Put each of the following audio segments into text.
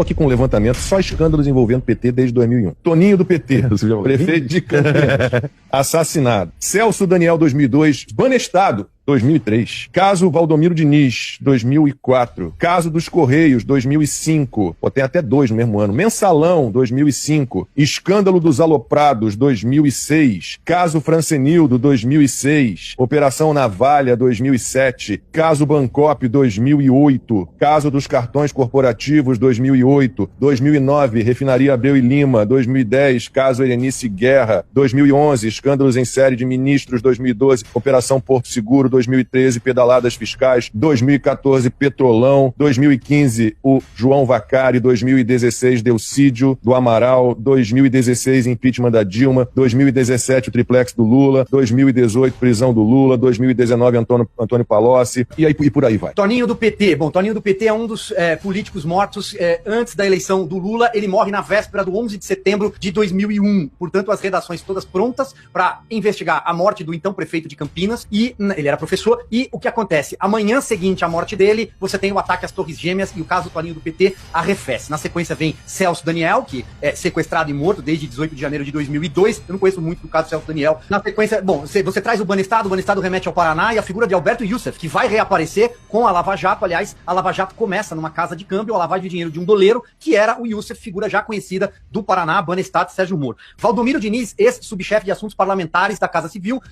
Tô aqui com um levantamento, só escândalos envolvendo PT desde 2001. Toninho do PT, prefeito de Campinas, assassinado. Celso Daniel, 2002, banestado. 2003. Caso Valdomiro Diniz, 2004. Caso dos Correios, 2005. Pô, tem até dois no mesmo ano. Mensalão, 2005. Escândalo dos Aloprados, 2006. Caso Francenildo, 2006. Operação Navalha, 2007. Caso Bancop, 2008. Caso dos Cartões Corporativos, 2008. 2009, Refinaria Abreu e Lima, 2010. Caso Erenice Guerra, 2011. Escândalos em série de ministros, 2012. Operação Porto Seguro, 2013, pedaladas fiscais, 2014, Petrolão, 2015, o João Vacari, 2016, Delcídio do Amaral, 2016, impeachment da Dilma, 2017, o triplex do Lula, 2018, prisão do Lula, 2019, Antônio Palocci, e por aí vai. Toninho do PT. Bom, Toninho do PT é um dos políticos mortos antes da eleição do Lula. Ele morre na véspera do 11 de setembro de 2001. Portanto, as redações todas prontas para investigar a morte do então prefeito de Campinas, e ele era professor, e o que acontece? Amanhã seguinte à morte dele, você tem o ataque às Torres Gêmeas e o caso do Toninho do PT arrefece. Na sequência vem Celso Daniel, que é sequestrado e morto desde 18 de janeiro de 2002. Eu não conheço muito do caso do Celso Daniel. Na sequência, bom, você traz o Banestado remete ao Paraná, e a figura de Alberto Youssef, que vai reaparecer com a Lava Jato. Aliás, a Lava Jato começa numa casa de câmbio, a lavagem de dinheiro de um doleiro, que era o Youssef, figura já conhecida do Paraná, Banestado e Sérgio Moro. Valdomiro Diniz, ex-subchefe de assuntos parlamentares da Casa Civil,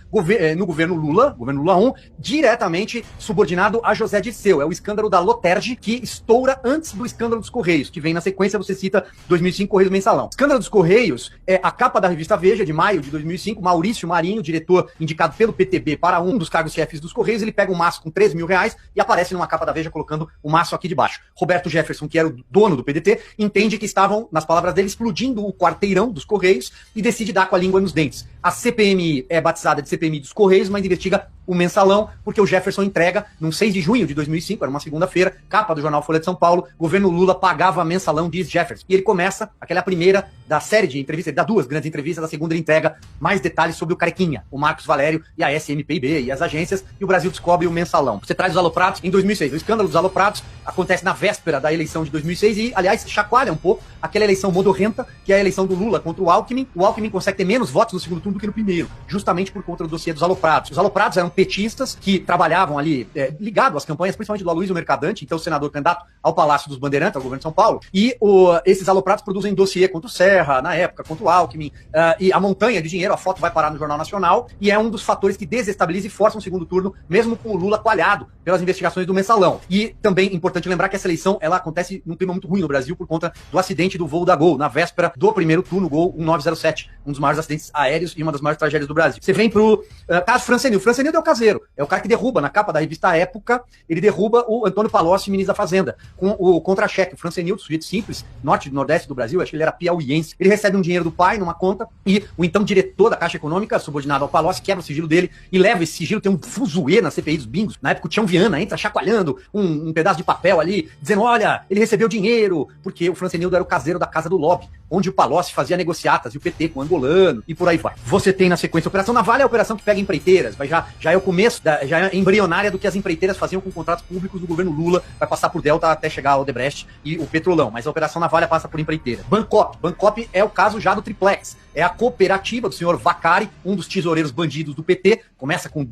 no governo Lula 1, diretamente subordinado a José Dirceu. É o escândalo da Loterge, que estoura antes do escândalo dos Correios, que vem na sequência, você cita 2005, Correios Mensalão. Escândalo dos Correios é a capa da revista Veja, de maio de 2005, Maurício Marinho, diretor indicado pelo PTB para um dos cargos chefes dos Correios, ele pega um maço com 3 mil reais e aparece numa capa da Veja colocando o maço aqui de baixo. Roberto Jefferson, que era o dono do PDT, entende que estavam, nas palavras dele, explodindo o quarteirão dos Correios e decide dar com a língua nos dentes. A CPMI é batizada de CPMI dos Correios, mas investiga o Mensalão, porque o Jefferson entrega, num 6 de junho de 2005, era uma segunda-feira, capa do jornal Folha de São Paulo, governo Lula pagava Mensalão, diz Jefferson. E ele começa, aquela primeira da série de entrevistas, ele dá duas grandes entrevistas, a segunda ele entrega mais detalhes sobre o Carequinha, o Marcos Valério e a SMPIB e as agências, e o Brasil descobre o Mensalão. Você traz os aloprados em 2006. O escândalo dos aloprados acontece na véspera da eleição de 2006 e, aliás, chacoalha um pouco aquela eleição modorrenta, que é a eleição do Lula contra o Alckmin. O Alckmin consegue ter menos votos no segundo turno do que no primeiro, justamente por conta do dossiê dos aloprados. Os aloprados eram petistas que trabalhavam ali, ligado às campanhas, principalmente do Aloysio Mercadante, então senador candidato ao Palácio dos Bandeirantes, ao governo de São Paulo, e esses aloprados produzem dossiê contra o Serra, na época, contra o Alckmin, e a montanha de dinheiro, a foto vai parar no Jornal Nacional, e é um dos fatores que desestabiliza e força um segundo turno, mesmo com o Lula coalhado pelas investigações do Mensalão. E também importante lembrar que essa eleição, ela acontece num clima muito ruim no Brasil por conta do acidente do voo da Gol, na véspera do primeiro turno, Gol 1907, um dos maiores acidentes aéreos e uma das maiores tragédias do Brasil. Você vem pro caso Francenildo. Francenildo é o caseiro, é o cara que derruba, na capa da revista Época, ele derruba o Antônio Palocci, ministro da Fazenda, com o contra-cheque. O Francenildo, sujeito simples, norte e nordeste do Brasil, acho que ele era piauiense. Ele recebe um dinheiro do pai numa conta e o então diretor da Caixa Econômica, subordinado ao Palocci, quebra o sigilo dele e leva esse sigilo, tem um fuzuê na CPI dos bingos. Na época o Tião Viana entra chacoalhando um pedaço de papel ali, dizendo, olha, ele recebeu dinheiro, porque o Francenildo era o caseiro da Casa do Lobby, onde o Palocci fazia negociatas e o PT com o angolano e por aí vai. Você tem na sequência a Operação Navalha, a operação que pega empreiteiras, já é o começo, já é embrionária do que as empreiteiras faziam com contratos públicos do governo Lula, vai passar por Delta até chegar ao Odebrecht e o Petrolão, mas a Operação Navalha passa por empreiteira. Bancop é o caso já do triplex, é a cooperativa do senhor Vacari, um dos tesoureiros bandidos do PT, começa com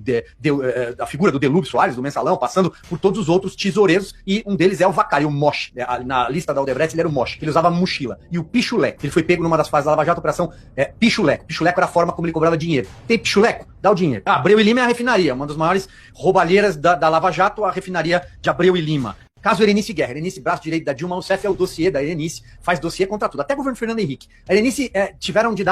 a figura do Delúbio Soares, do Mensalão, passando por todos os outros tesoureiros, e um deles é o Vacari, o Moche. Na lista da Odebrecht ele era o Moche, ele usava mochila. E o Pichuleco, ele foi pego numa das fases da Lava Jato, a operação Pichuleco. Pichuleco era a forma como ele cobrava dinheiro. Tem Pichuleco? Dá o dinheiro. Abreu e Lima é a refinaria, uma das maiores roubalheiras da Lava Jato, a refinaria de Abreu e Lima. Caso Erenice Guerra. Erenice, braço direito da Dilma Rousseff, é o dossiê da Erenice, faz dossiê contra tudo, até o governo Fernando Henrique. A Erenice tiveram de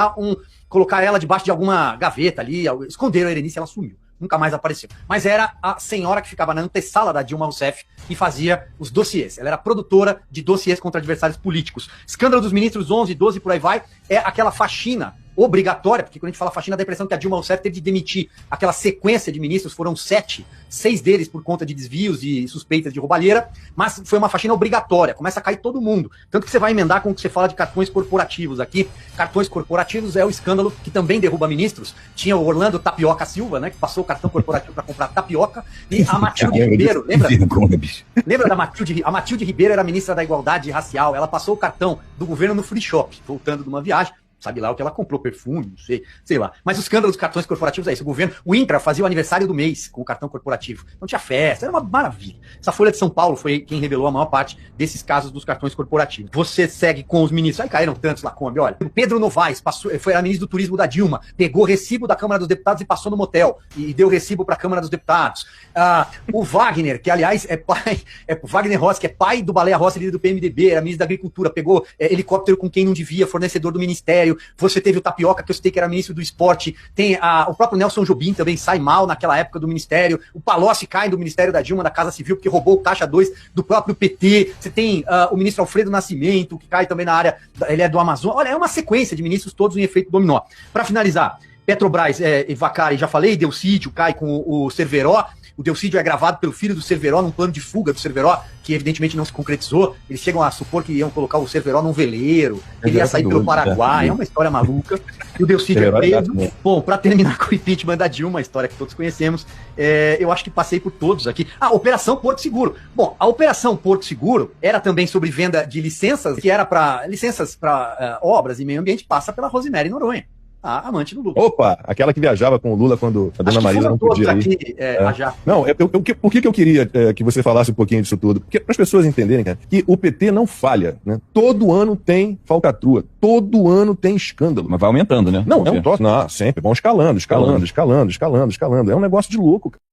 colocar ela debaixo de alguma gaveta ali, esconderam a Erenice, ela sumiu. Nunca mais apareceu. Mas era a senhora que ficava na antessala da Dilma Rousseff e fazia os dossiês. Ela era produtora de dossiês contra adversários políticos. Escândalo dos ministros 11, 12 por aí vai, é aquela faxina obrigatória, porque quando a gente fala faxina, dá a impressão que a Dilma Rousseff teve de demitir aquela sequência de ministros, foram 7, 6 deles por conta de desvios e suspeitas de roubalheira, mas foi uma faxina obrigatória, começa a cair todo mundo. Tanto que você vai emendar com o que você fala de cartões corporativos aqui. Cartões corporativos é o escândalo que também derruba ministros. Tinha o Orlando Tapioca Silva, né, que passou o cartão corporativo para comprar tapioca, e a Matilde Ribeiro, lembra? Lembra da Matilde? A Matilde Ribeiro era ministra da Igualdade Racial, ela passou o cartão do governo no free shop, voltando de uma viagem. Sabe lá o que ela comprou, perfume, não sei lá. Mas o escândalo dos cartões corporativos é isso. O governo, o INCRA fazia o aniversário do mês com o cartão corporativo. Não tinha festa, era uma maravilha. Essa Folha de São Paulo foi quem revelou a maior parte desses casos dos cartões corporativos. Você segue com os ministros, aí caíram tantos lá, Kombi, olha. O Pedro Novaes era ministro do turismo da Dilma, pegou recibo da Câmara dos Deputados e passou no motel, e deu recibo para a Câmara dos Deputados. O Wagner, que aliás Wagner Rossi, que é pai do Baleia Rossi, líder do PMDB, era ministro da Agricultura, pegou helicóptero com quem não devia, fornecedor do ministério. Você teve o Tapioca, que eu citei que era ministro do esporte, tem o próprio Nelson Jobim também sai mal naquela época do ministério, o Palocci cai do ministério da Dilma, da Casa Civil, porque roubou o caixa 2 do próprio PT, você tem o ministro Alfredo Nascimento, que cai também na área, ele é do Amazonas, olha, é uma sequência de ministros todos em efeito dominó. Para finalizar, Petrobras, Vacari, já falei, Delcídio cai com o Cerveró. O Delcídio é gravado pelo filho do Cerveró num plano de fuga do Cerveró, que evidentemente não se concretizou. Eles chegam a supor que iam colocar o Cerveró num veleiro, ele ia sair pelo Paraguai, é uma história maluca. E o Delcídio é preso. Bom, para terminar com o impeachment da Dilma, a história que todos conhecemos, eu acho que passei por todos aqui. Operação Porto Seguro. Bom, a Operação Porto Seguro era também sobre venda de licenças, que era para licenças para obras e meio ambiente, passa pela Rosemary Noronha, a amante do Lula. Opa, aquela que viajava com o Lula quando a dona Marisa não podia ir. Aqui, Não, por que eu queria que você falasse um pouquinho disso tudo? Porque para as pessoas entenderem, cara, que o PT não falha, né? Todo ano tem falcatrua, todo ano tem escândalo. Mas vai aumentando, né? Não, sempre. Vão escalando. É um negócio de louco, cara.